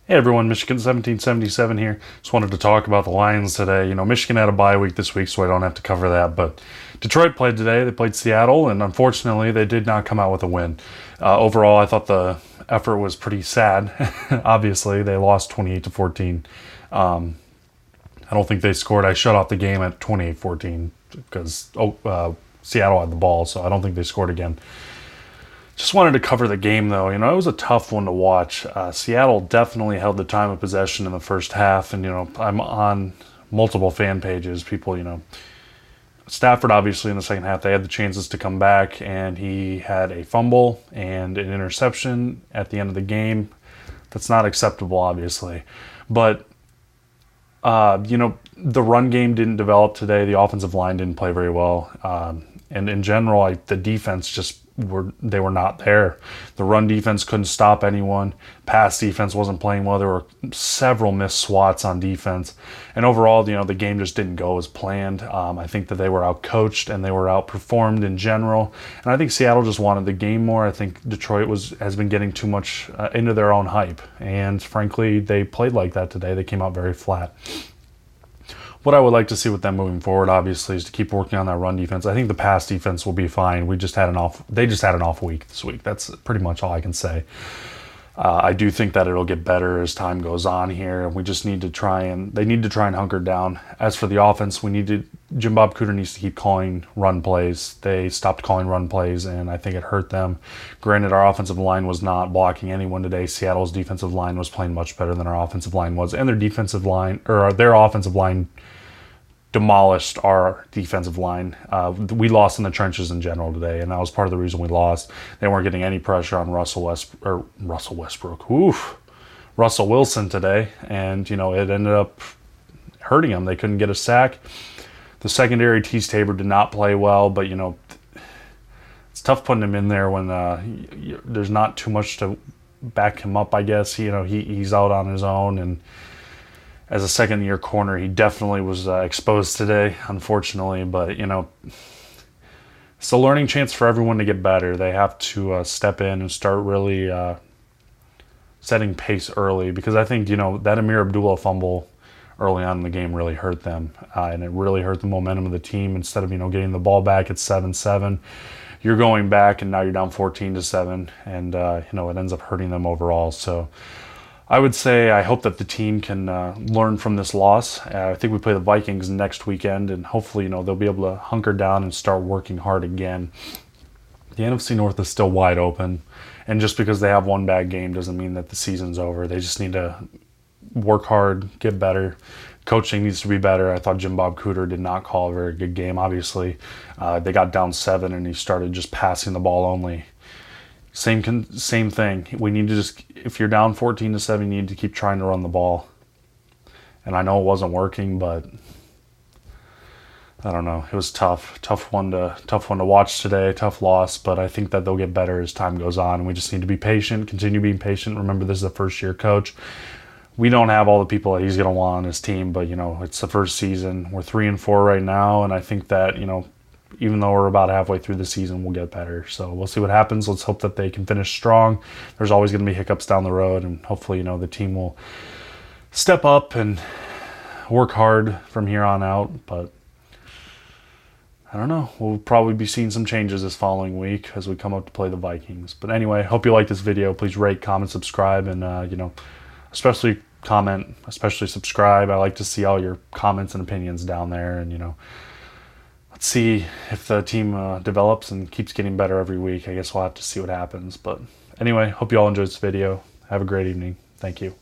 Hey everyone, Michigan 1777 here. Just wanted to talk about the Lions today. Michigan had a bye week this week, so I don't have to cover that. But Detroit played today. They played Seattle, and unfortunately, they did not come out with a win. Overall, I thought the effort was pretty sad. Obviously, they lost 28-14. I don't think they scored. I shut off the game at 28-14 because Seattle had the ball, so I don't think they scored again. Just wanted to cover the game, though. It was a tough one to watch. Seattle definitely held the time of possession in the first half, and, I'm on multiple fan pages. People, Stafford, obviously, in the second half, they had the chances to come back, and he had a fumble and an interception at the end of the game. That's not acceptable, obviously. But, the run game didn't develop today. The offensive line didn't play very well. And in general, the defense they were not there. The run defense couldn't stop anyone. Pass defense wasn't playing well. There were several missed swats on defense. And overall, the game just didn't go as planned. I think that they were outcoached and they were outperformed in general. And I think Seattle just wanted the game more. I think Detroit has been getting too much into their own hype. And frankly, they played like that today. They came out very flat. What I would like to see with them moving forward, obviously, is to keep working on that run defense. I think the pass defense will be fine. They just had an off week this week. That's pretty much all I can say. I do think that it'll get better as time goes on here. We just need to they need to try and hunker down. As for the offense, Jim Bob Cooter needs to keep calling run plays. They stopped calling run plays, and I think it hurt them. Granted, our offensive line was not blocking anyone today. Seattle's defensive line was playing much better than our offensive line was, and their offensive line demolished our defensive line. We lost in the trenches in general today, and that was part of the reason we lost. They weren't getting any pressure on Russell Wilson today, and it ended up hurting them. They couldn't get a sack. The secondary, Tease Tabor, did not play well, but it's tough putting him in there when there's not too much to back him up. I guess he's out on his own, and as a second-year corner, he definitely was exposed today, unfortunately. But, it's a learning chance for everyone to get better. They have to step in and start really setting pace early, because I think, that Amir Abdullah fumble early on in the game really hurt them. And it really hurt the momentum of the team. Instead of, getting the ball back at 7-7, you're going back, and now you're down 14-7. And, it ends up hurting them overall. So I would say I hope that the team can learn from this loss. I think we play the Vikings next weekend, and hopefully, they'll be able to hunker down and start working hard again. The NFC North is still wide open, and just because they have one bad game doesn't mean that the season's over. They just need to work hard, get better. Coaching needs to be better. I thought Jim Bob Cooter did not call a very good game, obviously. They got down 7, and he started just passing the ball only. Same thing. We need to if you're down 14-7, you need to keep trying to run the ball. And I know it wasn't working, but I don't know. It was tough. Tough one to watch today. Tough loss, but I think that they'll get better as time goes on. And we just need to be patient, continue being patient. Remember, this is a first-year coach. We don't have all the people that he's going to want on his team, but, it's the first season. We're 3-4 right now, and I think that, even though we're about halfway through the season, we'll get better. So we'll see what happens. Let's hope that they can finish strong. There's always going to be hiccups down the road, and hopefully, the team will step up and work hard from here on out. But I don't know. We'll probably be seeing some changes this following week as we come up to play the Vikings. But anyway, hope you like this video. Please rate, comment, subscribe, and, especially comment, especially subscribe. I like to see all your comments and opinions down there, and, let's see if the team develops and keeps getting better every week. I guess we'll have to see what happens. But anyway, hope you all enjoyed this video. Have a great evening. Thank you.